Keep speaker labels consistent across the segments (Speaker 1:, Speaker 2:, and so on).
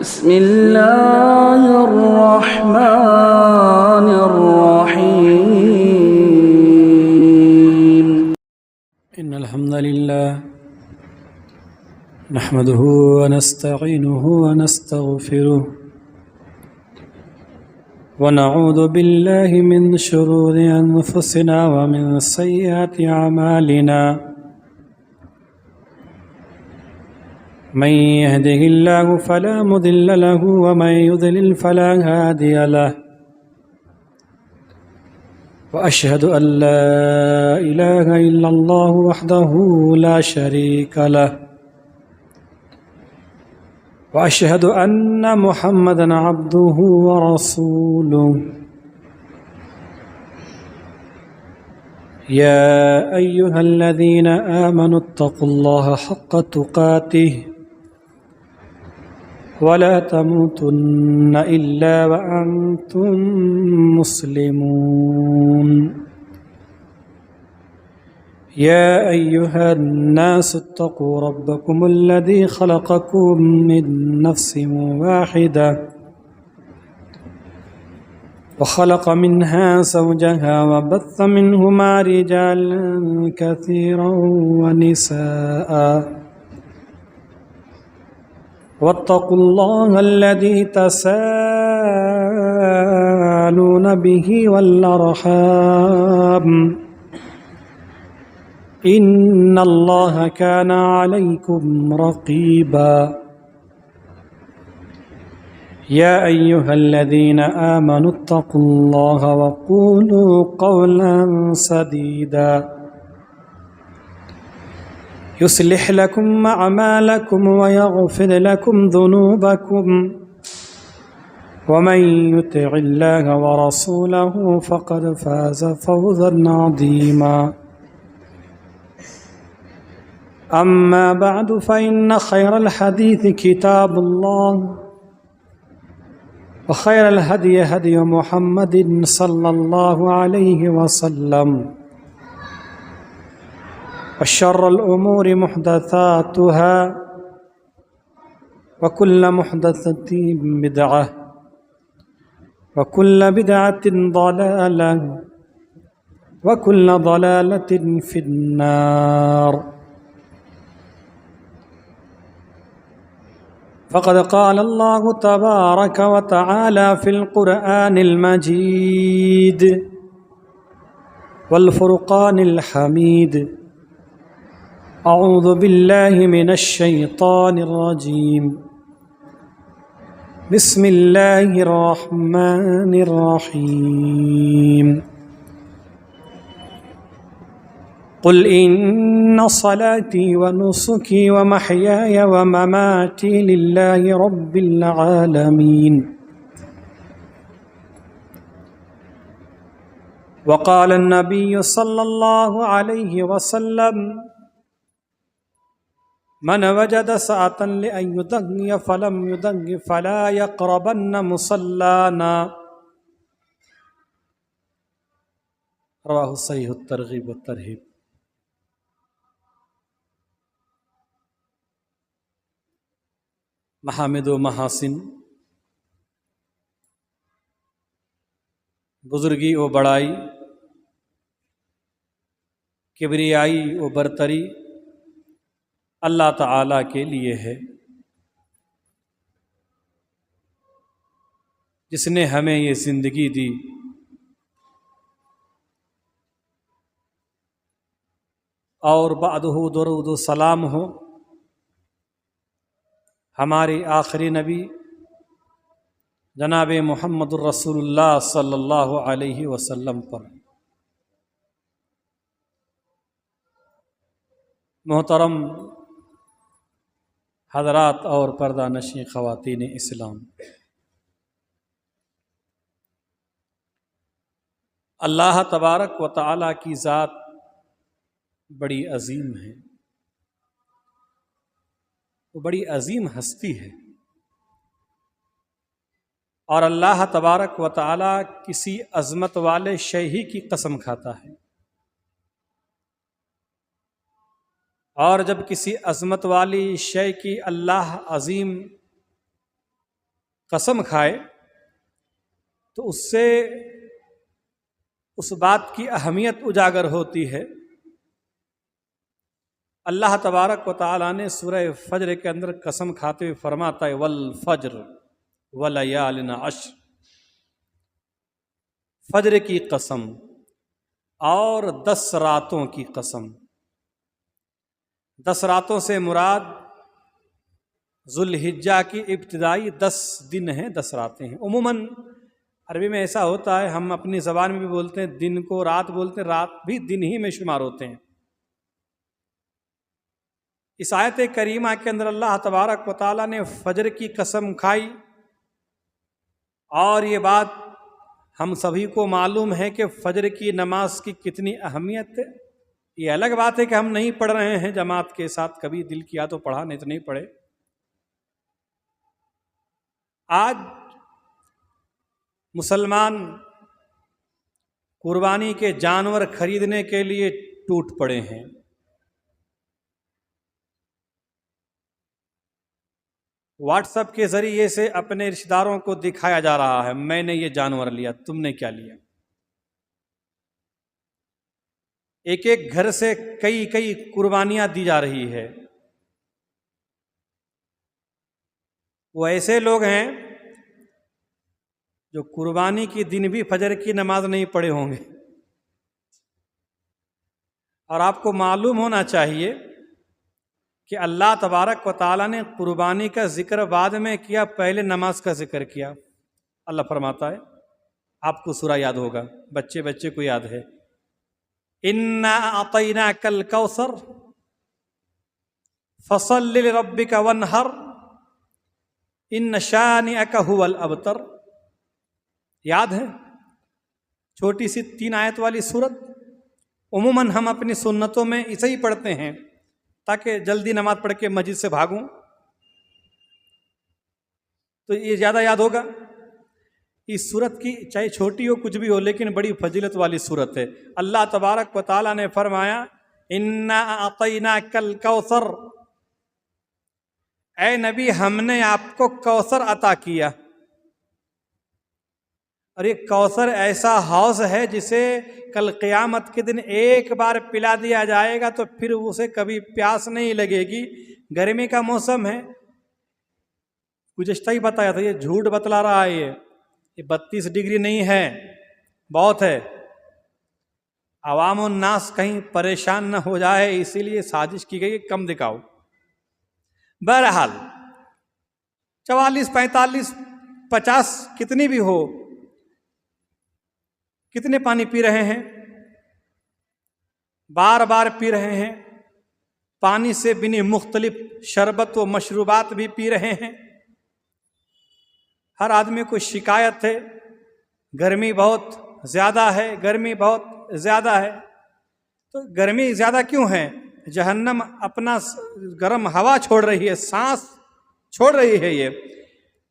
Speaker 1: بسم الله الرحمن الرحيم
Speaker 2: إن الحمد لله نحمده ونستعينه ونستغفره ونعوذ بالله من شرور أنفسنا ومن سيئات أعمالنا من يهده الله فلا مضل له ومن يضلل فلا هادي له وأشهد أن لا إله إلا الله وحده لا شريك له وأشهد أن محمدًا عبده ورسوله يا أيها الذين آمنوا اتقوا الله حق تقاته ولا تموتن إلا وأنتم مسلمون يا أيها الناس اتقوا ربكم الذي خلقكم من نفس واحدة وخلق منها زوجها وبث منهما رجالا كثيرا ونساء واتقوا الله الذي تساءلون به والأرحام إن الله كان عليكم رقيبا يا أيها الذين آمنوا اتقوا الله وقولوا قولا سديدا يصلح لكم أعمالكم ويغفر لكم ذنوبكم ومن يطع الله ورسوله فقد فاز فوزا عظيما أما بعد فإن خير الحديث كتاب الله وخير الهدي هدي محمد صلى الله عليه وسلم وشر الأمور محدثاتها وكل محدثة بدعة وكل بدعة ضلالة وكل ضلالة في النار فقد قال الله تبارك وتعالى في القرآن المجيد والفرقان الحميد أعوذ بالله من الشيطان الرجيم بسم الله الرحمن الرحيم قل إن صلاتي ونسكي ومحياي ومماتي لله رب العالمين وقال النبي صلى الله عليه وسلم من وجد ساعة لأن يدغي فلم يدغ فلا يقربن مصلانا رواه صحيح الترغيب والترهيب محامد و محاسن بزرگی و بڑائی کبریائی و برتری اللہ تعالیٰ کے لیے ہے جس نے ہمیں یہ زندگی دی اور بعدہ درود و سلام ہو ہمارے آخری نبی جناب محمد الرسول اللہ صلی اللہ علیہ وسلم پر۔ محترم حضرات اور پردہ نشین خواتین اسلام، اللہ تبارک و تعالیٰ کی ذات بڑی عظیم ہے، وہ بڑی عظیم ہستی ہے، اور اللہ تبارک و تعالیٰ کسی عظمت والے شے ہی کی قسم کھاتا ہے، اور جب کسی عظمت والی شے کی اللہ عظیم قسم کھائے تو اس سے اس بات کی اہمیت اجاگر ہوتی ہے۔ اللہ تبارک و تعالیٰ نے سورہ فجر کے اندر قسم کھاتے ہوئے فرماتا ہے والفجر ولیال عشر، فجر کی قسم اور 10 راتوں کی قسم۔ 10 راتوں سے مراد ذوالحجہ کی ابتدائی 10 دن ہیں، 10 راتیں ہیں۔ عموماً عربی میں ایسا ہوتا ہے، ہم اپنی زبان میں بھی بولتے ہیں دن کو رات بولتے ہیں، رات بھی دن ہی میں شمار ہوتے ہیں۔ اس آیت کریمہ کے اندر اللہ تبارک و تعالیٰ نے فجر کی قسم کھائی، اور یہ بات ہم سبھی کو معلوم ہے کہ فجر کی نماز کی کتنی اہمیت ہے۔ یہ الگ بات ہے کہ ہم نہیں پڑھ رہے ہیں جماعت کے ساتھ، کبھی دل کیا تو پڑھا، نہیں تو نہیں پڑھے۔ آج مسلمان قربانی کے جانور خریدنے کے لیے ٹوٹ پڑے ہیں۔ واٹس ایپ کے ذریعے سے اپنے رشتہ داروں کو دکھایا جا رہا ہے میں نے یہ جانور لیا، تم نے کیا لیا۔ ایک ایک گھر سے کئی قربانیاں دی جا رہی ہے۔ وہ ایسے لوگ ہیں جو قربانی کے دن بھی فجر کی نماز نہیں پڑھے ہوں گے، اور آپ کو معلوم ہونا چاہیے کہ اللہ تبارک و تعالیٰ نے قربانی کا ذکر بعد میں کیا، پہلے نماز کا ذکر کیا۔ اللہ فرماتا ہے، آپ کو سورہ یاد ہوگا، بچے کو یاد ہے، اِنَّا أَعْطَيْنَاكَ الْكَوْثَرَ فَصَلِّ لِرَبِّكَ وَانْحَرْ إِنَّ شَانِئَكَ هُوَ الْأَبْتَرُ۔ یاد ہے؟ چھوٹی سی 3 آیت والی سورت۔ عموماً ہم اپنی سنتوں میں اسے ہی پڑھتے ہیں تاکہ جلدی نماز پڑھ کے مسجد سے بھاگوں، تو یہ زیادہ یاد ہوگا۔ اس سورت کی چاہے چھوٹی ہو کچھ بھی ہو، لیکن بڑی فضیلت والی سورت ہے۔ اللہ تبارک و تعالیٰ نے فرمایا اِنَّا أَعْطَيْنَاكَ الْكَوْثَرَ، اے نبی ہم نے آپ کو کوثر عطا کیا۔ اور یہ کوثر ایسا حوض ہے جسے کل قیامت کے دن ایک بار پلا دیا جائے گا تو پھر اسے کبھی پیاس نہیں لگے گی۔ گرمی کا موسم ہے، گزشتہ ہی بتایا تھا، یہ جھوٹ بتلا رہا ہے، یہ 32 ڈگری نہیں ہے، بہت ہے۔ عوام الناس کہیں پریشان نہ ہو جائے، اسی لیے سازش کی گئی کم دکھاؤ۔ بہرحال 44 45 50 کتنی بھی ہو، کتنے پانی پی رہے ہیں، بار بار پی رہے ہیں، پانی سے بنی مختلف شربت و مشروبات بھی پی رہے ہیں۔ ہر آدمی کو شکایت ہے گرمی بہت زیادہ ہے، گرمی بہت زیادہ ہے۔ تو گرمی زیادہ کیوں ہے؟ جہنم اپنا گرم ہوا چھوڑ رہی ہے، سانس چھوڑ رہی ہے یہ۔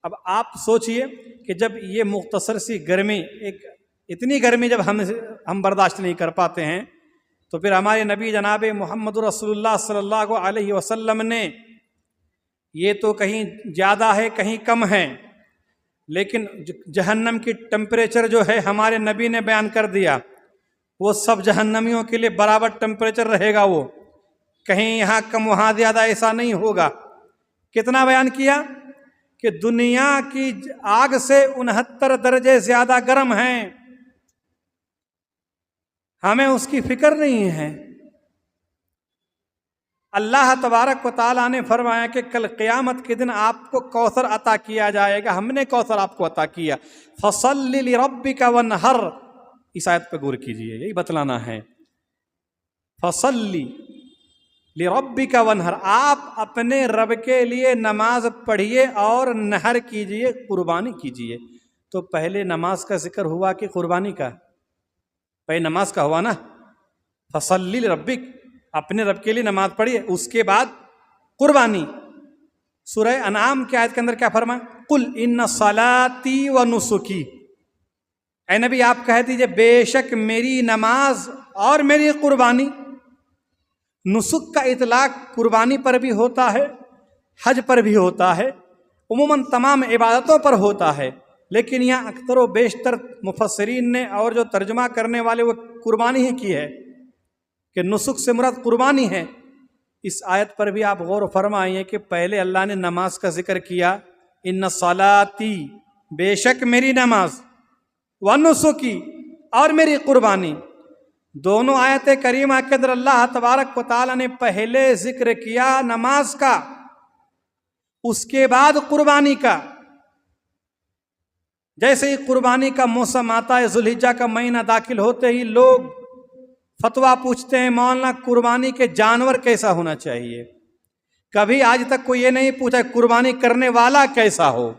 Speaker 2: اب آپ سوچئے کہ جب یہ مختصر سی گرمی، اتنی گرمی جب ہم برداشت نہیں کر پاتے ہیں، تو پھر ہمارے نبی جناب محمد رسول اللہ صلی اللہ علیہ وسلم نے یہ تو کہیں زیادہ ہے کہیں کم ہے، لیکن جہنم کی ٹمپریچر جو ہے ہمارے نبی نے بیان کر دیا، وہ سب جہنمیوں کے لیے برابر ٹمپریچر رہے گا، وہ کہیں یہاں کم وہاں زیادہ ایسا نہیں ہوگا۔ کتنا بیان کیا کہ دنیا کی آگ سے 69 درجے زیادہ گرم ہیں، ہمیں اس کی فکر نہیں ہے۔ اللہ تبارک و تعالیٰ نے فرمایا کہ کل قیامت کے دن آپ کو کوثر عطا کیا جائے گا، ہم نے کوثر آپ کو عطا کیا۔ فَصَلِّ لِرَبِّكَ وَانْحَرْ، اس آیت پہ غور کیجئے، یہی بتلانا ہے۔ فَصَلِّ لِرَبِّكَ وَانْحَرْ، آپ اپنے رب کے لیے نماز پڑھیے اور نحر کیجئے، قربانی کیجئے۔ تو پہلے نماز کا ذکر ہوا کہ قربانی کا؟ پہلے نماز کا ہوا نا، فَصَلِّ لِرَبِّكَ، اپنے رب کے لیے نماز پڑھیے، اس کے بعد قربانی۔ سورہ انعام کی آیت کے اندر کیا فرمایا؟ قُلْ إِنَّ صَلَاتِي وَنُسُكِي، اے نبی آپ کہہ دیجئے بے شک میری نماز اور میری قربانی۔ نسک کا اطلاق قربانی پر بھی ہوتا ہے، حج پر بھی ہوتا ہے۔ عموماً تمام عبادتوں پر ہوتا ہے، لیکن یہاں اکثر و بیشتر مفسرین نے اور جو ترجمہ کرنے والے وہ قربانی ہی کی ہے کہ نسک سے مراد قربانی ہے۔ اس آیت پر بھی آپ غور فرمائیے کہ پہلے اللہ نے نماز کا ذکر کیا، ان صلاتی، بے شک میری نماز، ونسکی، اور میری قربانی۔ دونوں آیت کریمہ کے اندر اللہ تبارک و تعالیٰ نے پہلے ذکر کیا نماز کا، اس کے بعد قربانی کا۔ جیسے ہی قربانی کا موسم آتا ہے، ذوالحجہ کا مہینہ داخل ہوتے ہی لوگ فتویٰ پوچھتے ہیں، مولانا قربانی کے جانور کیسا ہونا چاہیے؟ کبھی آج تک کوئی یہ نہیں پوچھا قربانی کرنے والا کیسا ہو۔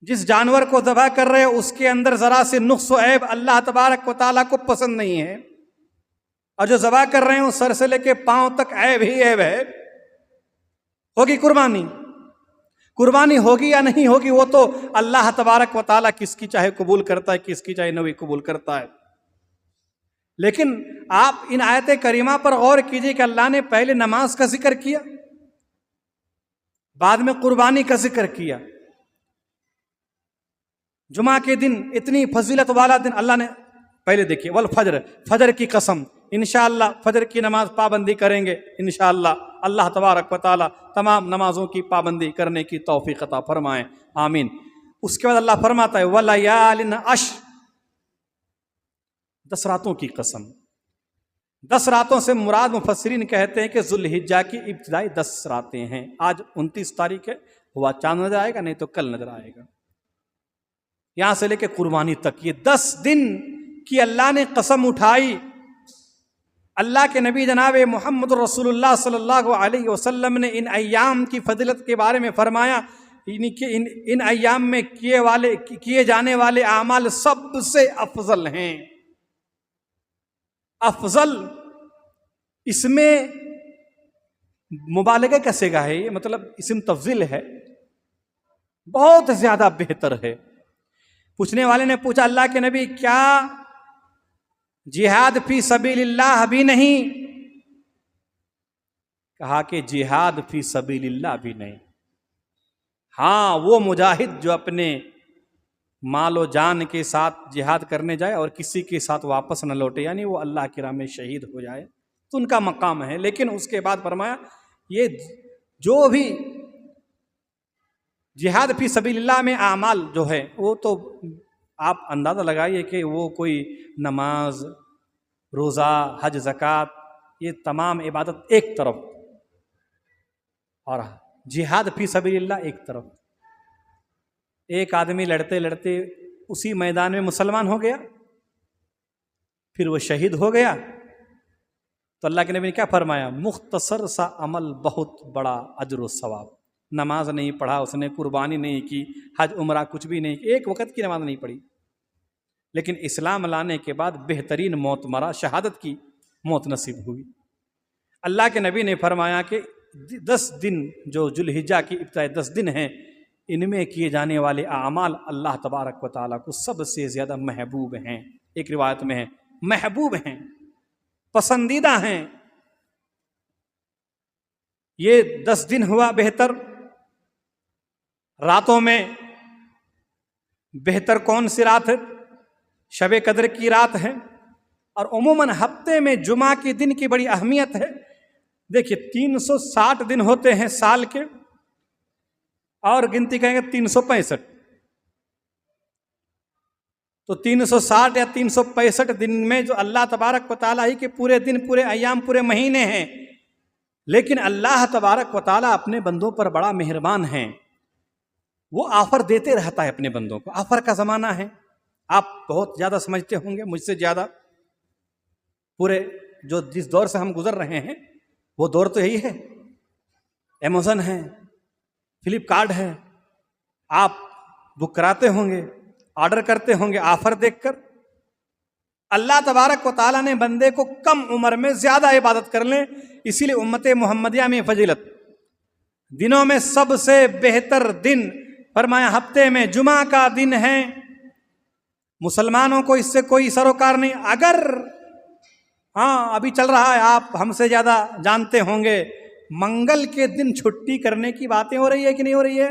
Speaker 2: جس جانور کو ذبح کر رہے اس کے اندر ذرا سے نقص و عیب اللہ تبارک و تعالیٰ کو پسند نہیں ہے، اور جو ذبح کر رہے ہیں سر سے لے کے پاؤں تک عیب ہی عیب ہے۔ ہوگی قربانی، قربانی ہوگی یا نہیں ہوگی وہ تو اللہ تبارک و تعالیٰ کس کی چاہے قبول کرتا ہے، کس کی چاہے نہیں قبول کرتا ہے۔ لیکن آپ ان آیت کریمہ پر غور کیجئے کہ اللہ نے پہلے نماز کا ذکر کیا، بعد میں قربانی کا ذکر کیا۔ جمعہ کے دن اتنی فضیلت والا دن اللہ نے پہلے دیکھیے، والفجر، فجر کی قسم، انشاءاللہ فجر کی نماز پابندی کریں گے انشاءاللہ۔ اللہ تبارک و تعالی تمام نمازوں کی پابندی کرنے کی توفیق عطا فرمائیں، آمین۔ اس کے بعد اللہ فرماتا ہے وَلَيَالٍ عَشْرٍ، 10 راتوں کی قسم۔ 10 راتوں سے مراد مفسرین کہتے ہیں کہ ذوالحجہ کی ابتدائی 10 راتیں ہیں۔ آج 29 تاریخ ہے، ہوا چاند نظر آئے گا، نہیں تو کل نظر آئے گا۔ یہاں سے لے کے قربانی تک یہ 10 دن کی اللہ نے قسم اٹھائی۔ اللہ کے نبی جناب محمد رسول اللہ صلی اللہ علیہ وسلم نے ان ایام کی فضیلت کے بارے میں فرمایا، ان ایام میں کیے جانے والے اعمال سب سے افضل ہیں۔ افضل، اس میں مبالغہ کا صیغہ ہے، یہ مطلب اسم تفضیل ہے، بہت زیادہ بہتر ہے۔ پوچھنے والے نے پوچھا اللہ کے نبی کیا جہاد فی سبیل اللہ بھی نہیں؟ کہا کہ جہاد فی سبیل اللہ بھی نہیں، ہاں وہ مجاہد جو اپنے مال و جان کے ساتھ جہاد کرنے جائے اور کسی کے ساتھ واپس نہ لوٹے، یعنی وہ اللہ کی راہ میں شہید ہو جائے تو ان کا مقام ہے۔ لیکن اس کے بعد فرمایا یہ جو بھی جہاد فی سبیل اللہ میں اعمال جو ہے وہ تو آپ اندازہ لگائیے کہ وہ کوئی نماز، روزہ، حج، زکوٰۃ، یہ تمام عبادت ایک طرف، اور جہاد فی سبیل اللہ ایک طرف۔ ایک آدمی لڑتے لڑتے اسی میدان میں مسلمان ہو گیا، پھر وہ شہید ہو گیا، تو اللہ کے نبی نے کیا فرمایا؟ مختصر سا عمل بہت بڑا اجر و ثواب۔ نماز نہیں پڑھا اس نے، قربانی نہیں کی، حج عمرہ کچھ بھی نہیں کی، ایک وقت کی نماز نہیں پڑھی، لیکن اسلام لانے کے بعد بہترین موت مرا، شہادت کی موت نصیب ہوئی۔ اللہ کے نبی نے فرمایا کہ 10 دن جو ذوالحجہ کی ابتدائی 10 دن ہیں، ان میں کیے جانے والے اعمال اللہ تبارک و تعالیٰ کو سب سے زیادہ محبوب ہیں۔ ایک روایت میں ہے محبوب ہیں، پسندیدہ ہیں۔ یہ 10 دن ہوا بہتر۔ راتوں میں بہتر کون سی رات ہے؟ شب قدر کی رات ہے، اور عموماً ہفتے میں جمعہ کے دن کی بڑی اہمیت ہے۔ دیکھیے 360 دن ہوتے ہیں سال کے، اور گنتی کہیں گے 365، تو 360 یا 365 دن میں جو اللہ تبارک و تعالیٰ ہی کے پورے دن، پورے ایام، پورے مہینے ہیں، لیکن اللہ تبارک و تعالیٰ اپنے بندوں پر بڑا مہربان ہیں۔ وہ آفر دیتے رہتا ہے اپنے بندوں کو۔ آفر کا زمانہ ہے، آپ بہت زیادہ سمجھتے ہوں گے مجھ سے زیادہ، پورے جس دور سے ہم گزر رہے ہیں وہ دور تو یہی ہے۔ ایمیزون ہے، فلپ کارٹ ہے، آپ بک کراتے ہوں گے، آرڈر کرتے ہوں گے آفر دیکھ کر۔ اللہ تبارک و تعالیٰ نے بندے کو کم عمر میں زیادہ عبادت کر لیں، اسی لیے امت محمدیہ میں فضیلت۔ دنوں میں سب سے بہتر دن فرمایا ہفتے میں جمعہ کا دن ہے۔ مسلمانوں کو اس سے کوئی سروکار نہیں۔ اگر ابھی چل رہا ہے، آپ ہم سے زیادہ جانتے ہوں گے منگل کے دن چھٹی کرنے کی باتیں ہو رہی ہے کہ نہیں ہو رہی ہے؟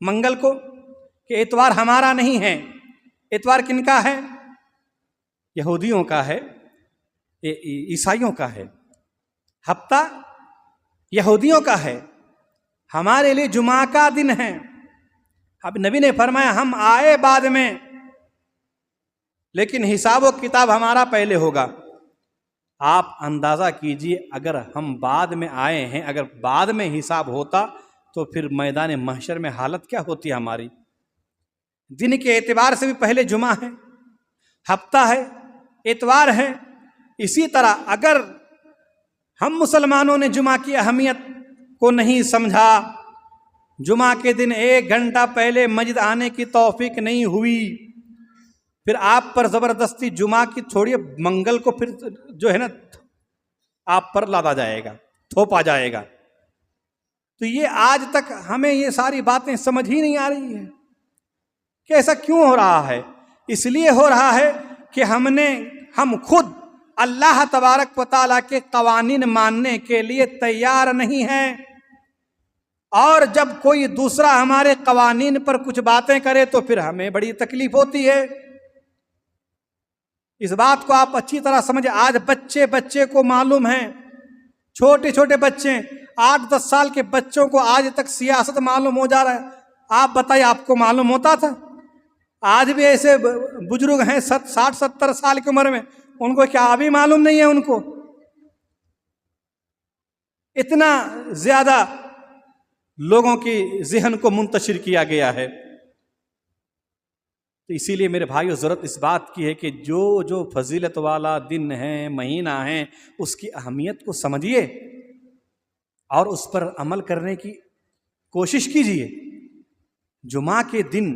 Speaker 2: منگل کو، کہ اتوار ہمارا نہیں ہے، اتوار کن کا ہے؟ یہودیوں کا ہے، عیسائیوں کا ہے۔ ہفتہ یہودیوں کا ہے، ہمارے لیے جمعہ کا دن ہے۔ اب نبی نے فرمایا ہم آئے بعد میں، لیکن حساب و کتاب ہمارا پہلے ہوگا۔ آپ اندازہ کیجئے اگر ہم بعد میں آئے ہیں، اگر بعد میں حساب ہوتا تو پھر میدان محشر میں حالت کیا ہوتی ہماری؟ دن کے اعتبار سے بھی پہلے جمعہ ہے، ہفتہ ہے، اتوار ہے۔ اسی طرح اگر ہم مسلمانوں نے جمعہ کی اہمیت کو نہیں سمجھا، جمعہ کے دن 1 گھنٹہ پہلے مسجد آنے کی توفیق نہیں ہوئی، پھر آپ پر زبردستی جمعہ کی چھوڑیے، منگل کو پھر جو ہے نا آپ پر لادا جائے گا، تھوپا جائے گا۔ تو یہ آج تک ہمیں یہ ساری باتیں سمجھ ہی نہیں آ رہی ہے کہ ایسا کیوں ہو رہا ہے۔ اس لیے ہو رہا ہے کہ ہم خود اللہ تبارک و تعالیٰ کے قوانین ماننے کے لیے تیار نہیں ہیں، اور جب کوئی دوسرا ہمارے قوانین پر کچھ باتیں کرے تو پھر ہمیں بڑی تکلیف ہوتی ہے۔ اس بات کو آپ اچھی طرح سمجھیں۔ آج بچے کو معلوم ہے، چھوٹے چھوٹے بچے 8-10 سال کے بچوں کو آج تک سیاست معلوم ہو جا رہا ہے۔ آپ بتائیے آپ کو معلوم ہوتا تھا؟ آج بھی ایسے بزرگ ہیں 60-70 سال کی عمر میں، ان کو کیا ابھی معلوم نہیں ہے؟ ان کو اتنا زیادہ لوگوں کی ذہن کو منتشر کیا گیا ہے۔ تو اسی لیے میرے بھائیو ضرورت اس بات کی ہے کہ جو فضیلت والا دن ہے، مہینہ ہے، اس کی اہمیت کو سمجھیے اور اس پر عمل کرنے کی کوشش کیجیے۔ جمعہ کے دن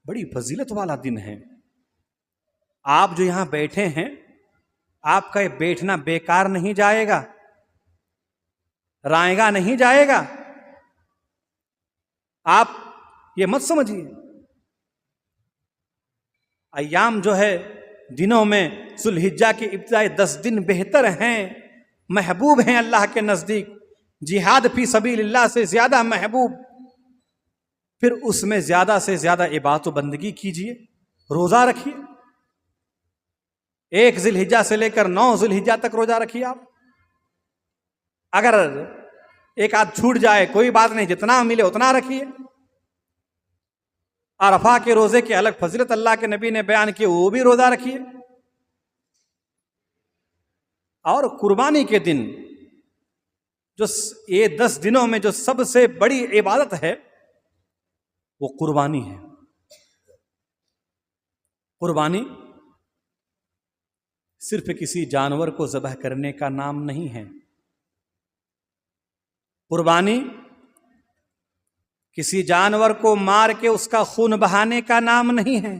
Speaker 2: بڑی فضیلت والا دن ہے۔ آپ جو یہاں بیٹھے ہیں، آپ کا یہ بیٹھنا بیکار نہیں جائے گا، رائے گا نہیں جائے گا۔ آپ یہ مت سمجھیے۔ ایام جو ہے دنوں میں ذو الحجہ کے ابتدائی 10 دن بہتر ہیں، محبوب ہیں اللہ کے نزدیک، جہاد فی سبیل اللہ سے زیادہ محبوب۔ پھر اس میں زیادہ سے زیادہ عبادت و بندگی کیجیے، روزہ رکھیے۔ 1 ذی الحجہ سے لے کر 9 ذی الحجہ تک روزہ رکھیے۔ آپ اگر ایک آدھ چھوٹ جائے کوئی بات نہیں، جتنا ملے اتنا رکھیے۔ عرفہ کے روزے کے الگ فضیلت اللہ کے نبی نے بیان کی، وہ بھی روزہ رکھیے۔ اور قربانی کے دن جو یہ 10 دنوں میں جو سب سے بڑی عبادت ہے وہ قربانی ہے۔ قربانی صرف کسی جانور کو ذبح کرنے کا نام نہیں ہے۔ قربانی کسی جانور کو مار کے اس کا خون بہانے کا نام نہیں ہے۔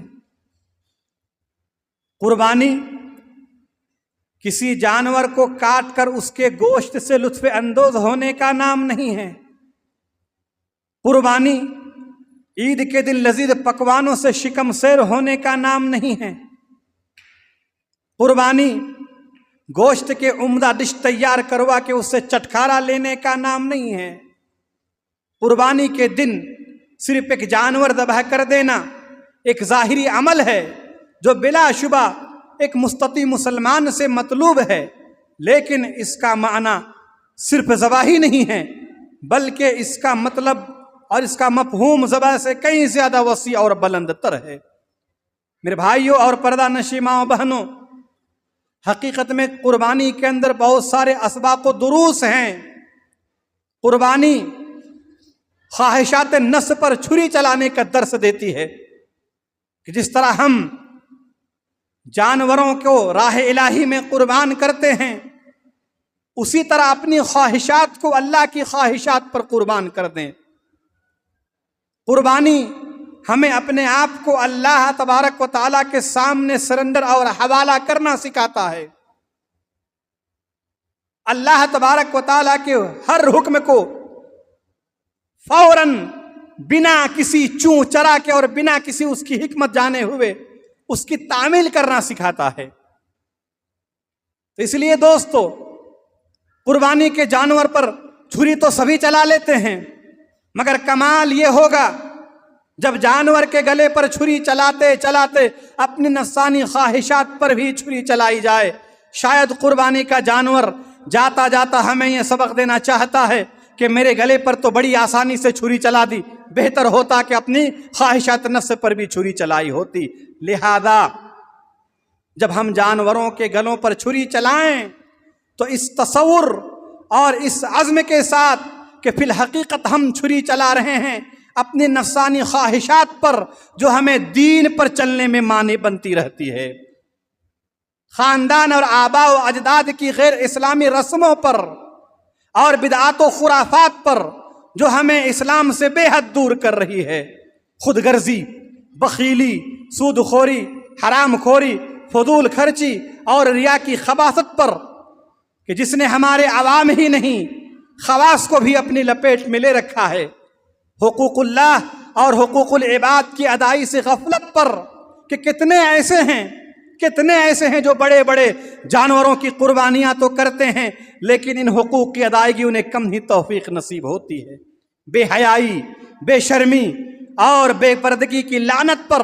Speaker 2: قربانی کسی جانور کو کاٹ کر اس کے گوشت سے لطف اندوز ہونے کا نام نہیں ہے۔ قربانی عید کے دن لذیذ پکوانوں سے شکم سیر ہونے کا نام نہیں ہے۔ قربانی گوشت کے عمدہ ڈش تیار کروا کے اس سے چٹکارا لینے کا نام نہیں ہے۔ قربانی کے دن صرف ایک جانور ذبح کر دینا ایک ظاہری عمل ہے جو بلا شبہ ایک مستطیع مسلمان سے مطلوب ہے، لیکن اس کا معنی صرف ذبح ہی نہیں ہے، بلکہ اس کا مطلب اور اس کا مفہوم ذبح سے کہیں زیادہ وسیع اور بلند تر ہے۔ میرے بھائیوں اور پردہ نشین ماؤں بہنوں، حقیقت میں قربانی کے اندر بہت سارے اسباق و دروس ہیں۔ قربانی خواہشات نفس پر چھری چلانے کا درس دیتی ہے کہ جس طرح ہم جانوروں کو راہ الہی میں قربان کرتے ہیں، اسی طرح اپنی خواہشات کو اللہ کی خواہشات پر قربان کر دیں۔ قربانی ہمیں اپنے آپ کو اللہ تبارک و تعالیٰ کے سامنے سرنڈر اور حوالہ کرنا سکھاتا ہے۔ اللہ تبارک و تعالیٰ کے ہر حکم کو فوراً بنا کسی چوں چرا کے اور بنا کسی اس کی حکمت جانے ہوئے اس کی تعمیل کرنا سکھاتا ہے۔ تو اس لیے دوستو، قربانی کے جانور پر چھری تو سبھی چلا لیتے ہیں، مگر کمال یہ ہوگا جب جانور کے گلے پر چھری چلاتے چلاتے اپنی نفسانی خواہشات پر بھی چھری چلائی جائے۔ شاید قربانی کا جانور جاتا جاتا ہمیں یہ سبق دینا چاہتا ہے کہ میرے گلے پر تو بڑی آسانی سے چھری چلا دی، بہتر ہوتا کہ اپنی خواہشات نفس پر بھی چھری چلائی ہوتی۔ لہذا جب ہم جانوروں کے گلوں پر چھری چلائیں تو اس تصور اور اس عزم کے ساتھ کہ فی الحقیقت ہم چھری چلا رہے ہیں اپنی نفسانی خواہشات پر، جو ہمیں دین پر چلنے میں مانع بنتی رہتی ہے، خاندان اور آباء و اجداد کی غیر اسلامی رسموں پر اور بدعات و خرافات پر، جو ہمیں اسلام سے بے حد دور کر رہی ہے، خود غرضی، بخیلی، سود خوری، حرام خوری، فضول خرچی اور ریا کی خباثت پر، کہ جس نے ہمارے عوام ہی نہیں خواص کو بھی اپنی لپیٹ میں لے رکھا ہے، حقوق اللہ اور حقوق العباد کی ادائی سے غفلت پر، کہ کتنے ایسے ہیں جو بڑے بڑے جانوروں کی قربانیاں تو کرتے ہیں لیکن ان حقوق کی ادائیگی انہیں کم ہی توفیق نصیب ہوتی ہے۔ بے حیائی، بے شرمی اور بے پردگی کی لعنت پر،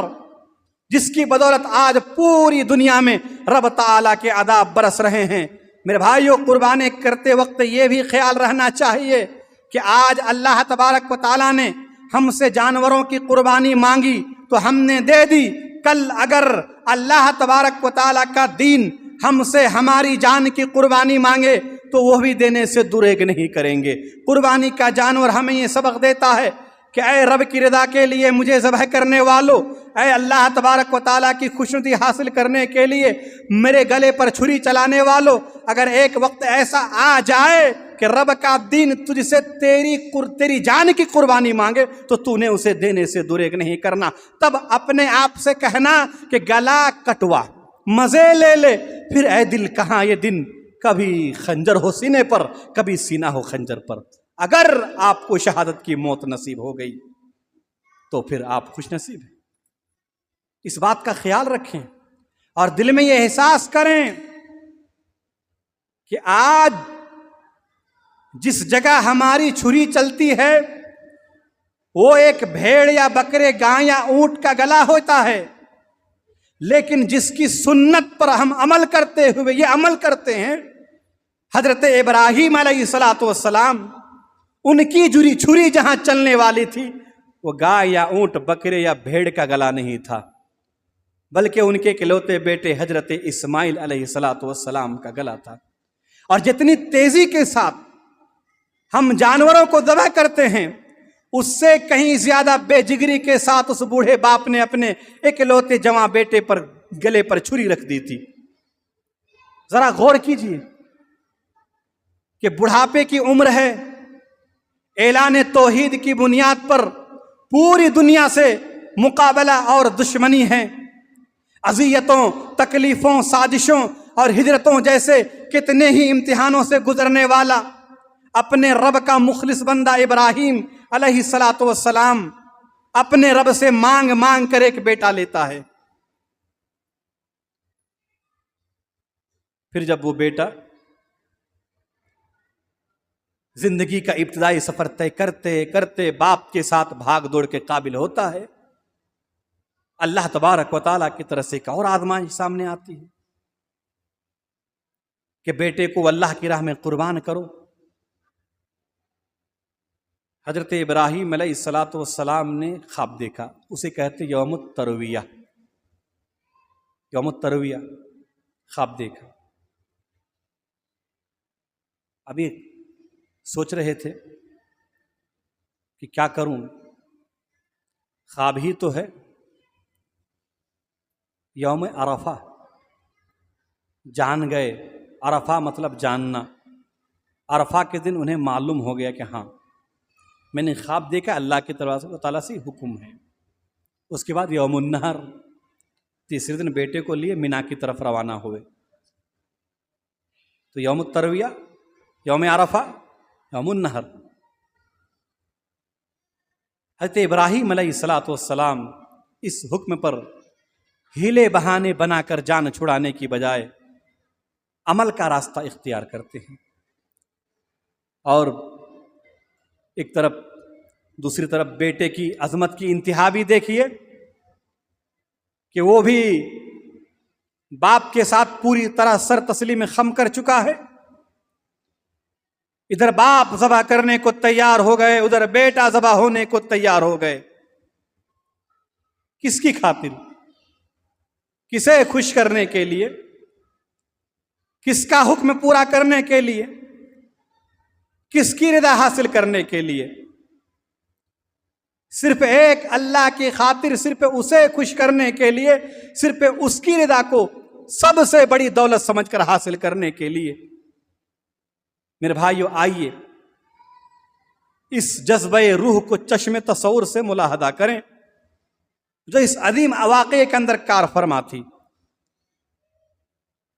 Speaker 2: جس کی بدولت آج پوری دنیا میں رب تعالیٰ کے عذاب برس رہے ہیں۔ میرے بھائیوں، قربانی کرتے وقت یہ بھی خیال رہنا چاہیے کہ آج اللہ تبارک و تعالیٰ نے ہم سے جانوروں کی قربانی مانگی تو ہم نے دے دی، کل اگر اللہ تبارک و تعالیٰ کا دین ہم سے ہماری جان کی قربانی مانگے تو وہ بھی دینے سے دریغ نہیں کریں گے۔ قربانی کا جانور ہمیں یہ سبق دیتا ہے کہ اے رب کی رضا کے لیے مجھے ذبح کرنے والوں، اے اللہ تبارک و تعالیٰ کی خوشنودی حاصل کرنے کے لیے میرے گلے پر چھری چلانے والوں، اگر ایک وقت ایسا آ جائے کہ رب کا دین تجھ سے تیری جان کی قربانی مانگے تو تو نے اسے دینے سے دریغ نہیں کرنا۔ تب اپنے آپ سے کہنا کہ گلا کٹوا، مزے لے لے، پھر اے دل کہاں یہ دن، کبھی خنجر ہو سینے پر، کبھی سینہ ہو خنجر پر۔ اگر آپ کو شہادت کی موت نصیب ہو گئی تو پھر آپ خوش نصیب ہیں۔ اس بات کا خیال رکھیں اور دل میں یہ احساس کریں کہ آج جس جگہ ہماری چھری چلتی ہے وہ ایک بھیڑ یا بکرے، گاں یا اونٹ کا گلا ہوتا ہے، لیکن جس کی سنت پر ہم عمل کرتے ہوئے یہ عمل کرتے ہیں، حضرت ابراہیم علیہ السلام، ان کی چھری جہاں چلنے والی تھی وہ گائے یا اونٹ، بکرے یا بھیڑ کا گلا نہیں تھا، بلکہ ان کے اکلوتے بیٹے حضرت اسماعیل علیہ السلام کا گلا تھا۔ اور جتنی تیزی کے ساتھ ہم جانوروں کو ذبح کرتے ہیں، اس سے کہیں زیادہ بے جگری کے ساتھ اس بوڑھے باپ نے اپنے اکلوتے جواں بیٹے پر گلے پر چھری رکھ دی تھی۔ ذرا غور کیجئے کہ بڑھاپے کی عمر ہے، اعلان توحید کی بنیاد پر پوری دنیا سے مقابلہ اور دشمنی ہے، اذیتوں، تکلیفوں، سازشوں اور ہجرتوں جیسے کتنے ہی امتحانوں سے گزرنے والا اپنے رب کا مخلص بندہ ابراہیم علیہ السلام اپنے رب سے مانگ مانگ کر ایک بیٹا لیتا ہے۔ پھر جب وہ بیٹا زندگی کا ابتدائی سفر طے کرتے کرتے باپ کے ساتھ بھاگ دوڑ کے قابل ہوتا ہے، اللہ تبارک و تعالیٰ کی طرف سے ایک اور آزمائش سامنے آتی ہے کہ بیٹے کو اللہ کی راہ میں قربان کرو۔ حضرت ابراہیم علیہ السلام نے خواب دیکھا، اسے کہتے یوم الترویہ، یوم الترویہ خواب دیکھا۔ ابھی سوچ رہے تھے کہ کیا کروں، خواب ہی تو ہے، یوم عرفہ، جان گئے، عرفہ مطلب جاننا، عرفہ کے دن انہیں معلوم ہو گیا کہ ہاں میں نے خواب دیکھا، اللہ کی طرف سے تعالیٰ سے حکم ہے۔ اس کے بعد یوم النحر، تیسرے دن بیٹے کو لیے مینا کی طرف روانہ ہوئے۔ تو یوم الترویہ، یوم عرفہ، یوم النحر۔ حضرت ابراہیم علیہ السلام اس حکم پر ہیلے بہانے بنا کر جان چھڑانے کی بجائے عمل کا راستہ اختیار کرتے ہیں۔ اور ایک طرف دوسری طرف بیٹے کی عظمت کی انتہا بھی دیکھیے کہ وہ بھی باپ کے ساتھ پوری طرح سر تسلیم خم کر چکا ہے. ادھر باپ ذبح کرنے کو تیار ہو گئے، ادھر بیٹا ذبح ہونے کو تیار ہو گئے. کس کی خاطر؟ کسے خوش کرنے کے لیے؟ کس کا حکم پورا کرنے کے لیے؟ کس کی رضا حاصل کرنے کے لیے؟ صرف ایک اللہ کی خاطر، صرف اسے خوش کرنے کے لیے، صرف اس کی رضا کو سب سے بڑی دولت سمجھ کر حاصل کرنے کے لیے. میرے بھائیو، آئیے اس جذبہ روح کو چشم تصور سے ملاحظہ کریں جو اس عظیم واقعے کے اندر کار فرما تھی.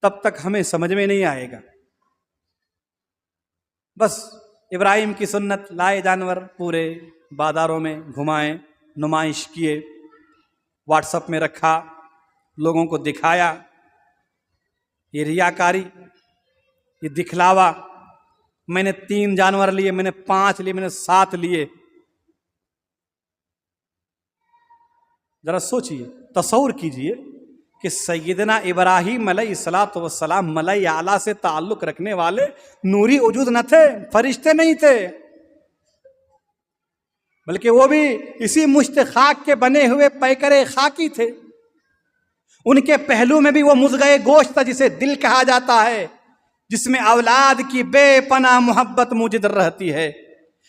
Speaker 2: تب تک ہمیں سمجھ میں نہیں آئے گا. بس ابراہیم کی سنت لائے جانور پورے بازاروں میں گھمائے، نمائش کیے، واٹس ایپ میں رکھا، لوگوں کو دکھایا. یہ ریاکاری، یہ دکھلاوا. میں نے 3 جانور لیے، میں نے 5 لیے، میں نے 7 لیے. ذرا سوچئے، تصور کیجئے کہ سیدنا ابراہیم علیہ السلام ملائے اعلیٰ سے تعلق رکھنے والے نوری وجود نہ تھے، فرشتے نہیں تھے، بلکہ وہ بھی اسی مشت خاک کے بنے ہوئے پیکرے خاکی تھے. ان کے پہلو میں بھی وہ مضغے گوشت تھا جسے دل کہا جاتا ہے، جس میں اولاد کی بے پناہ محبت موجود رہتی ہے،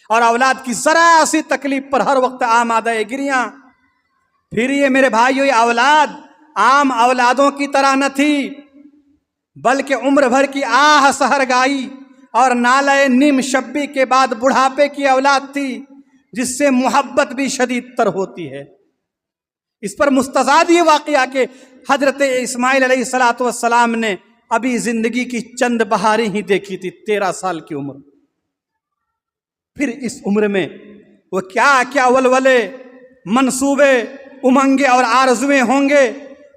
Speaker 2: اور اولاد کی ذرا سی تکلیف پر ہر وقت آمادہ گریاں. پھر یہ میرے بھائیو، یہ اولاد عام اولادوں کی طرح نہ تھی، بلکہ عمر بھر کی آہ سحرگائی اور نالہ نیم شبی کے بعد بڑھاپے کی اولاد تھی، جس سے محبت بھی شدید تر ہوتی ہے. اس پر مستزاد یہ واقعہ کہ حضرت اسماعیل علیہ السلام نے ابھی زندگی کی چند بہاریں ہی دیکھی تھی، 13 سال کی عمر. پھر اس عمر میں وہ کیا کیا ولولے، منصوبے، امنگیں اور آرزویں ہوں گے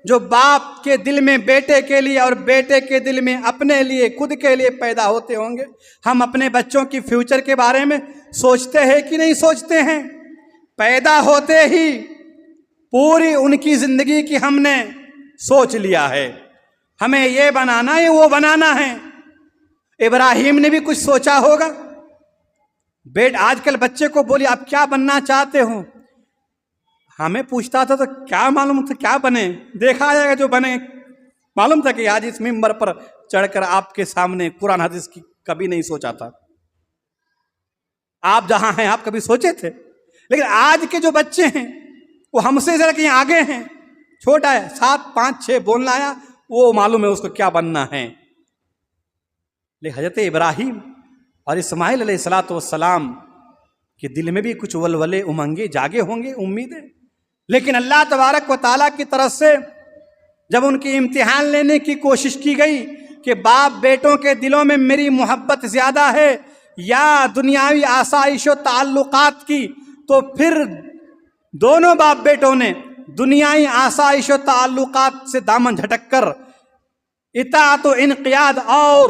Speaker 2: جو باپ کے دل میں بیٹے کے لیے اور بیٹے کے دل میں اپنے لیے، خود کے لیے پیدا ہوتے ہوں گے. ہم اپنے بچوں کی فیوچر کے بارے میں سوچتے ہیں کہ نہیں سوچتے ہیں؟ پیدا ہوتے ہی پوری ان کی زندگی کی ہم نے سوچ لیا ہے، ہمیں یہ بنانا ہے، وہ بنانا ہے. ابراہیم نے بھی کچھ سوچا ہوگا. آج کل بچے کو بولی آپ کیا بننا چاہتے ہو؟ ہمیں پوچھتا تھا تو کیا معلوم تھا کیا بنے، دیکھا جائے گا جو بنے. معلوم تھا کہ آج اس ممبر پر چڑھ کر آپ کے سامنے قرآن حدیث کی کبھی نہیں سوچا تھا. آپ جہاں ہیں آپ کبھی سوچے تھے؟ لیکن آج کے جو بچے ہیں وہ ہم سے ذرا کہیں آگے ہیں. چھوٹا ہے، 7 5 6 بولنا آیا، وہ معلوم ہے اس کو کیا بننا ہے. لیکن حضرت ابراہیم اور اسماعیل علیہ السلام کے دل میں بھی کچھ ولولے، امنگے جاگے ہوں گے، امیدیں. لیکن اللہ تبارک و تعالیٰ کی طرف سے جب ان کی امتحان لینے کی کوشش کی گئی کہ باپ بیٹوں کے دلوں میں میری محبت زیادہ ہے یا دنیاوی آسائش و تعلقات کی، تو پھر دونوں باپ بیٹوں نے دنیائی آسائش و تعلقات سے دامن جھٹک کر اطاعت و انقیاد اور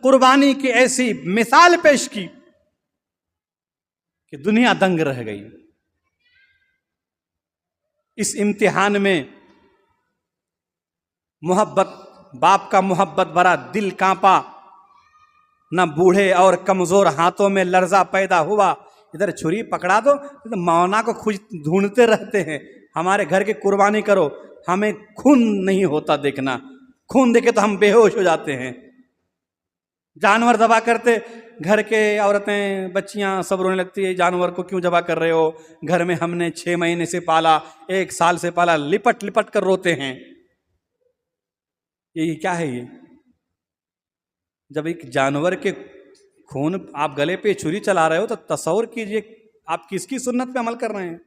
Speaker 2: قربانی کی ایسی مثال پیش کی کہ دنیا دنگ رہ گئی. اس امتحان میں محبت، باپ کا محبت بھرا دل کانپا، نہ بوڑھے اور کمزور ہاتھوں میں لرزہ پیدا ہوا. ادھر چھری پکڑا دو، مونا کو ڈھونڈتے رہتے ہیں، ہمارے گھر کی قربانی کرو. ہمیں خون نہیں ہوتا دیکھنا، خون دیکھے تو ہم بے ہوش ہو جاتے ہیں. جانور ذبح کرتے، گھر کے عورتیں بچیاں سب رونے لگتی ہے، جانور کو کیوں ذبح کر رہے ہو؟ گھر میں ہم نے 6 مہینے سے پالا، 1 سال سے پالا، لپٹ لپٹ کر روتے ہیں. یہ کیا ہے؟ یہ جب ایک جانور کے خون آپ گلے پہ چھری چلا رہے ہو تو تصور کیجئے آپ کس کی سنت پہ عمل کر رہے ہیں.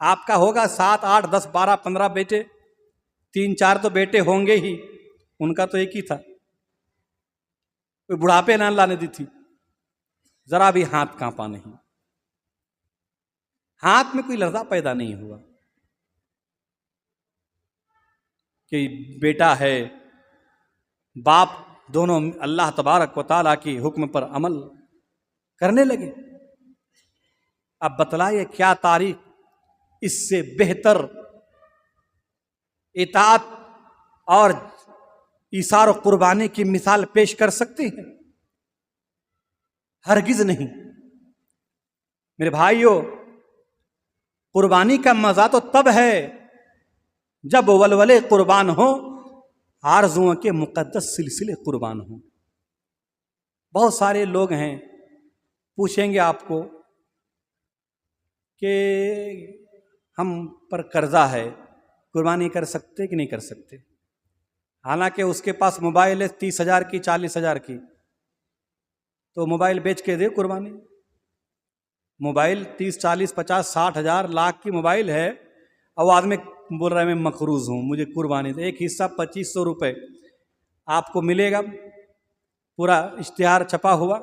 Speaker 2: آپ کا ہوگا 7 8 10 12 15 بیٹے، 3 4 تو بیٹے ہوں گے ہی، ان کا تو ایک ہی تھا. کوئی بڑھاپے نہ لانے دی تھی، ذرا بھی ہاتھ کانپا نہیں، ہاتھ میں کوئی لرزہ پیدا نہیں ہوا کہ بیٹا ہے. باپ دونوں اللہ تبارک و تعالیٰ کی حکم پر عمل کرنے لگے۔ اب بتلائیے کیا تاریخ اس سے بہتر اطاعت اور ایثار و قربانی کی مثال پیش کر سکتی ہے؟ ہرگز نہیں۔ میرے بھائیوں، قربانی کا مزہ تو تب ہے جب ولولے قربان ہوں، آرزوؤں کے مقدس سلسلے قربان ہوں۔ بہت سارے لوگ ہیں پوچھیں گے آپ کو کہ ہم پر قرضہ ہے، قربانی کر سکتے کہ نہیں کر سکتے؟ حالانکہ اس کے پاس موبائل ہے 30,000 کی 40,000 کی، تو موبائل بیچ کے دے قربانی۔ موبائل 30 40 50 60 ہزار لاکھ کی موبائل ہے، اور آدمی بول رہا ہے میں مقروض ہوں، مجھے قربانی دے۔ ایک حصہ 2500 روپے آپ کو ملے گا، پورا اشتہار چھپا ہوا،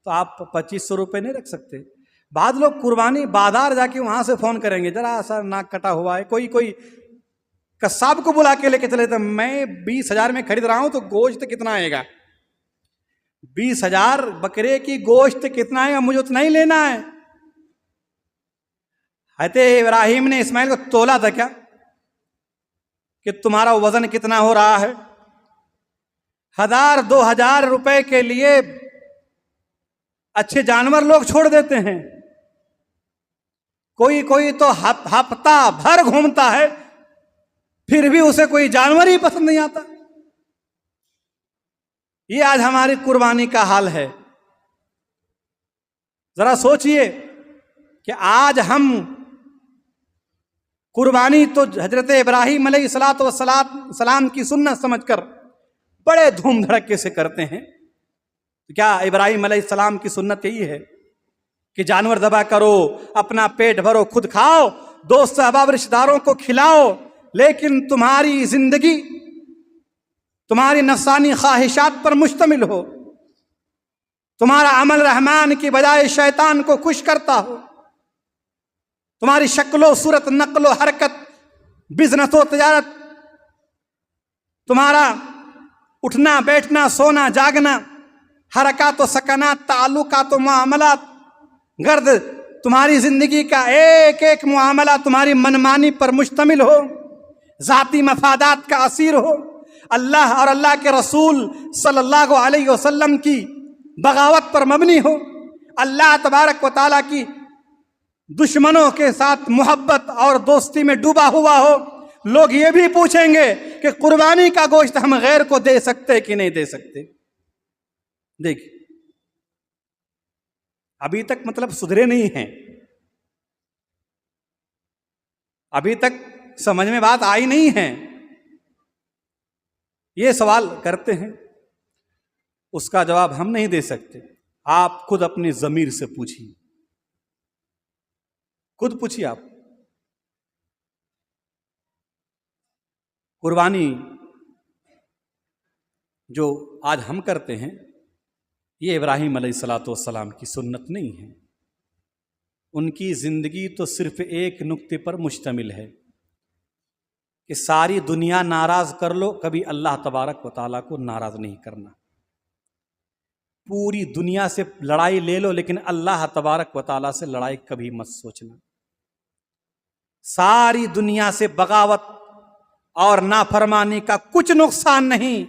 Speaker 2: تو آپ 2500 روپے نہیں رکھ سکتے۔ بعض لوگ قربانی بازار جا کے وہاں سے فون کریں گے، ذرا سا ناک کٹا ہوا ہے، کوئی قصاب کو بلا کے لے کے چلے، تو میں 20,000 میں خرید رہا ہوں تو گوشت کتنا آئے گا؟ 20,000 بکرے کی گوشت کتنا آئے گا؟ مجھے اتنا ہی لینا ہے۔ حضرت ابراہیم نے اسماعیل کو تولا تھا کیا کہ تمہارا وزن کتنا ہو رہا ہے؟ 1,000 2,000 روپے کے لیے اچھے جانور لوگ چھوڑ دیتے ہیں۔ کوئی تو ہفتہ بھر گھومتا ہے، پھر بھی اسے کوئی جانور ہی پسند نہیں آتا۔ یہ آج ہماری قربانی کا حال ہے۔ ذرا سوچئے کہ آج ہم قربانی تو حضرت ابراہیم علیہ السلام کی سنت سمجھ کر بڑے دھوم دھڑکے سے کرتے ہیں۔ کیا ابراہیم علیہ السلام کی سنت یہی ہے کہ جانور ذبح کرو، اپنا پیٹ بھرو، خود کھاؤ، دوست احباب رشتہ داروں کو کھلاؤ، لیکن تمہاری زندگی تمہاری نفسانی خواہشات پر مشتمل ہو، تمہارا عمل رحمان کی بجائے شیطان کو خوش کرتا ہو، تمہاری شکل و صورت، نقل و حرکت، بزنس و تجارت، تمہارا اٹھنا بیٹھنا، سونا جاگنا، حرکات و سکنات، تعلقات و معاملات، گرد تمہاری زندگی کا ایک ایک معاملہ تمہاری منمانی پر مشتمل ہو، ذاتی مفادات کا اسیر ہو، اللہ اور اللہ کے رسول صلی اللہ علیہ وسلم کی بغاوت پر مبنی ہو، اللہ تبارک و تعالیٰ کی دشمنوں کے ساتھ محبت اور دوستی میں ڈوبا ہوا ہو، لوگ یہ بھی پوچھیں گے کہ قربانی کا گوشت ہم غیر کو دے سکتے کہ نہیں دے سکتے۔ دیکھیں، ابھی تک مطلب سدھرے نہیں ہیں، ابھی تک سمجھ میں بات آئی نہیں ہے۔ یہ سوال کرتے ہیں، اس کا جواب ہم نہیں دے سکتے۔ آپ خود اپنی ضمیر سے پوچھیے، خود پوچھیے۔ آپ قربانی جو آج ہم کرتے ہیں، یہ ابراہیم علیہ السلام کی سنت نہیں ہے۔ ان کی زندگی تو صرف ایک نقطے پر مشتمل ہے کہ ساری دنیا ناراض کر لو، کبھی اللہ تبارک و تعالیٰ کو ناراض نہیں کرنا۔ پوری دنیا سے لڑائی لے لو، لیکن اللہ تبارک و تعالیٰ سے لڑائی کبھی مت سوچنا۔ ساری دنیا سے بغاوت اور نافرمانی کا کچھ نقصان نہیں،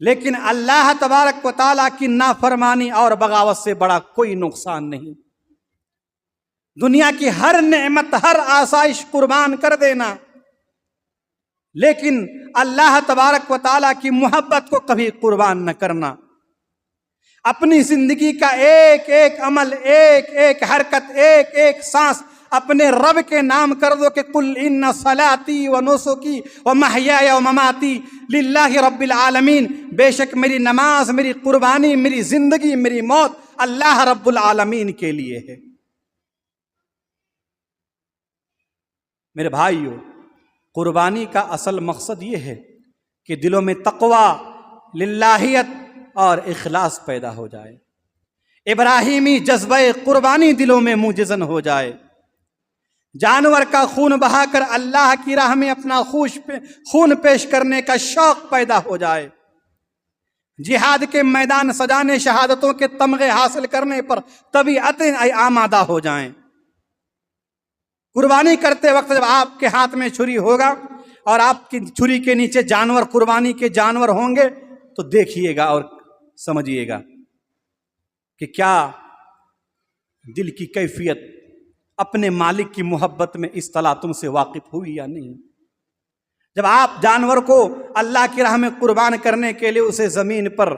Speaker 2: لیکن اللہ تبارک و تعالیٰ کی نافرمانی اور بغاوت سے بڑا کوئی نقصان نہیں۔ دنیا کی ہر نعمت، ہر آسائش قربان کر دینا، لیکن اللہ تبارک و تعالیٰ کی محبت کو کبھی قربان نہ کرنا۔ اپنی زندگی کا ایک ایک عمل، ایک ایک حرکت، ایک ایک سانس اپنے رب کے نام کر دو کہ قل ان صلاتی و نسکی و محیای و مماتی للہ رب العالمین، بے شک میری نماز، میری قربانی، میری زندگی، میری موت اللہ رب العالمین کے لیے ہے۔ میرے بھائیو، قربانی کا اصل مقصد یہ ہے کہ دلوں میں تقوی، للہیت اور اخلاص پیدا ہو جائے، ابراہیمی جذبہ قربانی دلوں میں موجزن ہو جائے، جانور کا خون بہا کر اللہ کی راہ میں اپنا خون پیش کرنے کا شوق پیدا ہو جائے، جہاد کے میدان سجانے، شہادتوں کے تمغے حاصل کرنے پر طبیعتیں آمادہ ہو جائیں۔ قربانی کرتے وقت جب آپ کے ہاتھ میں چھری ہوگا اور آپ کی چھری کے نیچے جانور، قربانی کے جانور ہوں گے، تو دیکھیے گا اور سمجھیے گا کہ کیا دل کی کیفیت اپنے مالک کی محبت میں اس طرح تم سے واقف ہوئی یا نہیں۔ جب آپ جانور کو اللہ کی راہ میں قربان کرنے کے لیے اسے زمین پر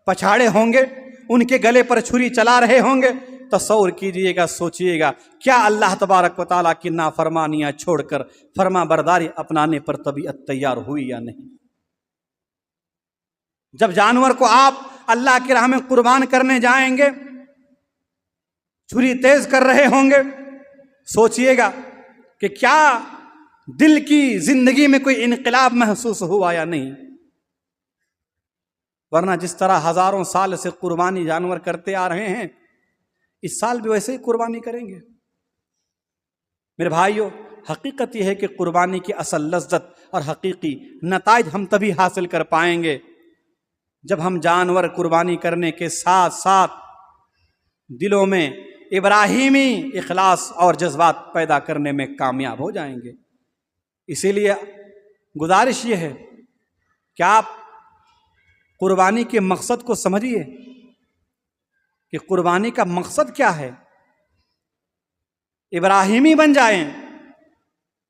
Speaker 2: پچھاڑے ہوں گے، ان کے گلے پر چھری چلا رہے ہوں گے، تصور کیجئے گا، سوچئے گا کیا اللہ تبارک و تعالیٰ کی نافرمانیاں چھوڑ کر فرما برداری اپنانے پر طبیعت تیار ہوئی یا نہیں۔ جب جانور کو آپ اللہ کی راہ میں قربان کرنے جائیں گے، چھری تیز کر رہے ہوں گے، سوچئے گا کہ کیا دل کی زندگی میں کوئی انقلاب محسوس ہوا یا نہیں۔ ورنہ جس طرح ہزاروں سال سے قربانی جانور کرتے آ رہے ہیں، اس سال بھی ویسے ہی قربانی کریں گے۔ میرے بھائیو، حقیقت یہ ہے کہ قربانی کی اصل لذت اور حقیقی نتائج ہم تبھی حاصل کر پائیں گے جب ہم جانور قربانی کرنے کے ساتھ ساتھ دلوں میں ابراہیمی اخلاص اور جذبات پیدا کرنے میں کامیاب ہو جائیں گے۔ اسی لیے گزارش یہ ہے کہ آپ قربانی کے مقصد کو سمجھیے کہ قربانی کا مقصد کیا ہے، ابراہیمی بن جائیں۔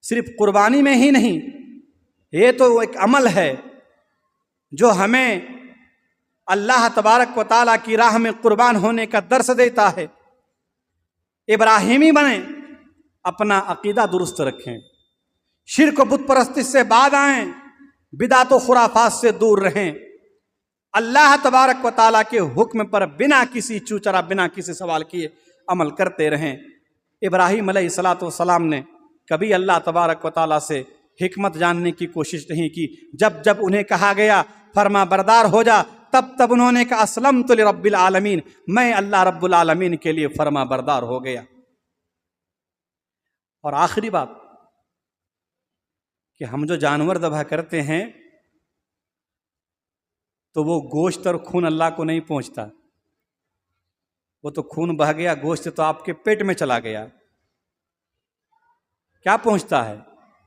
Speaker 2: صرف قربانی میں ہی نہیں، یہ تو ایک عمل ہے جو ہمیں اللہ تبارک و تعالیٰ کی راہ میں قربان ہونے کا درس دیتا ہے۔ ابراہیمی بنیں، اپنا عقیدہ درست رکھیں، شرک و بت پرستی سے بعد آئیں، بدعت و خرافات سے دور رہیں، اللہ تبارک و تعالیٰ کے حکم پر بنا کسی چوچرا، بنا کسی سوال کیے عمل کرتے رہیں۔ ابراہیم علیہ السلام نے کبھی اللہ تبارک و تعالیٰ سے حکمت جاننے کی کوشش نہیں کی۔ جب جب انہیں کہا گیا فرما بردار ہو جا، تب تب انہوں نے کہا اسلمت لرب العالمین، میں اللہ رب العالمین کے لیے فرما بردار ہو گیا۔ اور آخری بات کہ ہم جو جانور ذبح کرتے ہیں تو وہ گوشت اور خون اللہ کو نہیں پہنچتا، وہ تو خون بہہ گیا، گوشت تو آپ کے پیٹ میں چلا گیا۔ کیا پہنچتا ہے؟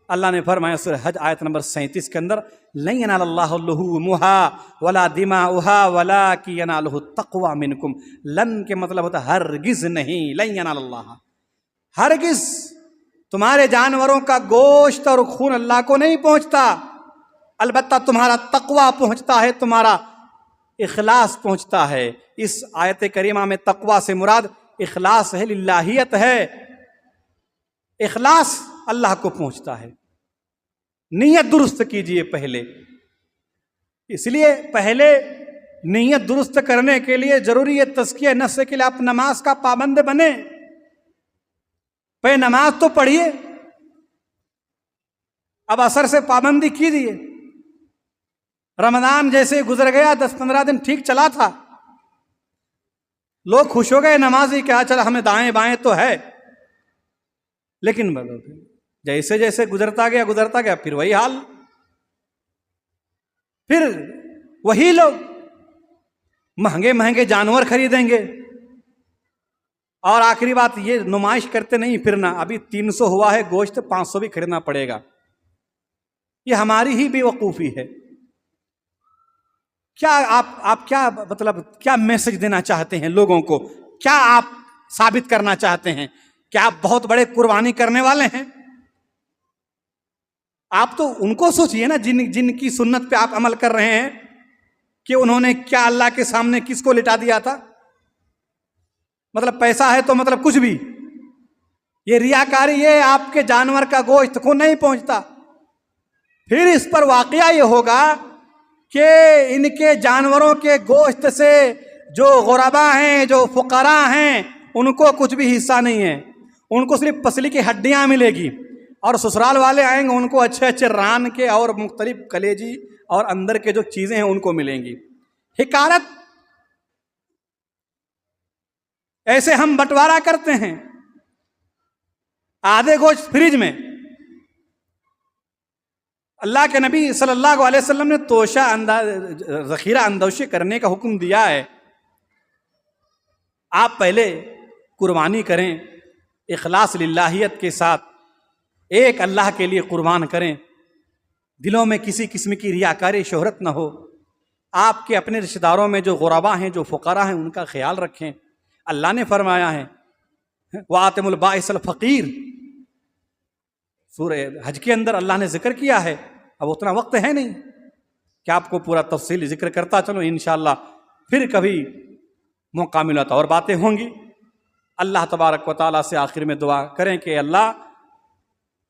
Speaker 2: اللہ نے فرمایا سورہ حج آیت نمبر 37 کے اندر لن ینال اللہ لحومها ولا دماؤها ولکن ینالہ التقوی منکم۔ لن کے مطلب ہوتا ہے ہرگز نہیں، لن ینال اللہ، ہرگز تمہارے جانوروں کا گوشت اور خون اللہ کو نہیں پہنچتا، البتہ تمہارا تقوی پہنچتا ہے، تمہارا اخلاص پہنچتا ہے۔ اس آیت کریمہ میں تقوی سے مراد اخلاص ہے، للہیت ہے، اخلاص اللہ کو پہنچتا ہے۔ نیت درست کیجئے پہلے، اس لیے پہلے نیت درست کرنے کے لیے ضروری ہے تزکیہ نفس کے لیے آپ نماز کا پابند بنیں۔ پہلے نماز تو پڑھیے، اب عصر سے پابندی کیجئے۔ رمضان جیسے گزر گیا، 10-15 دن ٹھیک چلا تھا، لوگ خوش ہو گئے، نمازی کیا چلا ہمیں دائیں بائیں تو ہے، لیکن جیسے جیسے گزرتا گیا پھر وہی حال، پھر وہی لوگ مہنگے مہنگے جانور خریدیں گے، اور آخری بات یہ نمائش کرتے نہیں پھرنا، ابھی 300 ہوا ہے گوشت، 500 بھی خریدنا پڑے گا۔ یہ ہماری ہی بے وقوفی ہے۔ کیا آپ کیا مطلب کیا میسج دینا چاہتے ہیں لوگوں کو؟ کیا آپ ثابت کرنا چاہتے ہیں؟ کیا آپ بہت بڑے قربانی کرنے والے ہیں؟ آپ تو ان کو سوچئے نا جن کی سنت پہ آپ عمل کر رہے ہیں، کہ انہوں نے کیا اللہ کے سامنے کس کو لٹا دیا تھا۔ مطلب پیسہ ہے تو مطلب کچھ بھی، یہ ریاکاری ہے، آپ کے جانور کا گوشت کو نہیں پہنچتا۔ پھر اس پر واقعہ یہ ہوگا کہ ان کے جانوروں کے گوشت سے جو غربا ہیں، جو فقراء ہیں، ان کو کچھ بھی حصہ نہیں ہے، ان کو صرف پسلی کی ہڈیاں ملے گی، اور سسرال والے آئیں گے ان کو اچھے اچھے ران کے اور مختلف کلیجی اور اندر کے جو چیزیں ہیں ان کو ملیں گی۔ حکارت، ایسے ہم بٹوارا کرتے ہیں، آدھے گوشت فریج میں، اللہ کے نبی صلی اللہ علیہ وسلم نے توشہ ذخیرہ اندوشی کرنے کا حکم دیا ہے. آپ پہلے قربانی کریں اخلاص للہیت کے ساتھ، ایک اللہ کے لیے قربان کریں، دلوں میں کسی قسم کی ریاکاری شہرت نہ ہو. آپ کے اپنے رشتہ داروں میں جو غربا ہیں، جو فقراء ہیں، ان کا خیال رکھیں. اللہ نے فرمایا ہے وَآتِمُ الْبَائِسَ الْفَقِيرَ، سورہ حج کے اندر اللہ نے ذکر کیا ہے. اب اتنا وقت ہے نہیں کہ آپ کو پورا تفصیل ذکر کرتا چلوں، انشاءاللہ پھر کبھی موقع ملا تو اور باتیں ہوں گی. اللہ تبارک و تعالیٰ سے آخر میں دعا کریں کہ اللہ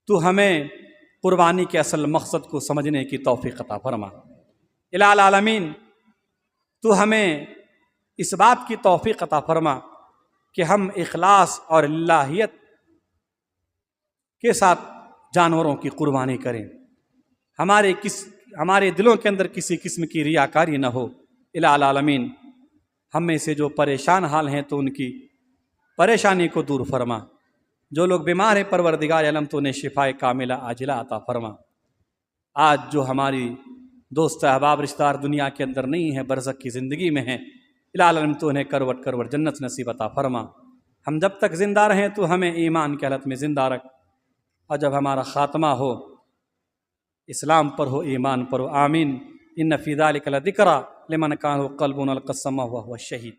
Speaker 2: تو ہمیں قربانی کے اصل مقصد کو سمجھنے کی توفیق عطا فرما. الہ العالمین تو ہمیں اس بات کی توفیق عطا فرما کہ ہم اخلاص اور للہیت کے ساتھ جانوروں کی قربانی کریں، ہمارے دلوں کے اندر کسی قسم کی ریاکاری نہ ہو. الہ العالمین ہم میں سے جو پریشان حال ہیں تو ان کی پریشانی کو دور فرما. جو لوگ بیمار ہیں پروردگار عالم تو انہیں شفائے کاملہ عاجلہ عطا فرما. آج جو ہماری دوست احباب رشتہ دار دنیا کے اندر نہیں ہیں، برزخ کی زندگی میں ہیں، الہ العالمین تو انہیں کروٹ کروٹ جنت نصیب عطا فرما. ہم جب تک زندہ رہیں تو ہمیں ایمان کی حالت میں زندہ رکھ، اور جب ہمارا خاتمہ ہو اسلام پر ہو، ایمان پر ہو. آمین. ان فی ذلک لذکری لمن کان قلبہ القى السمع وهو الشہید.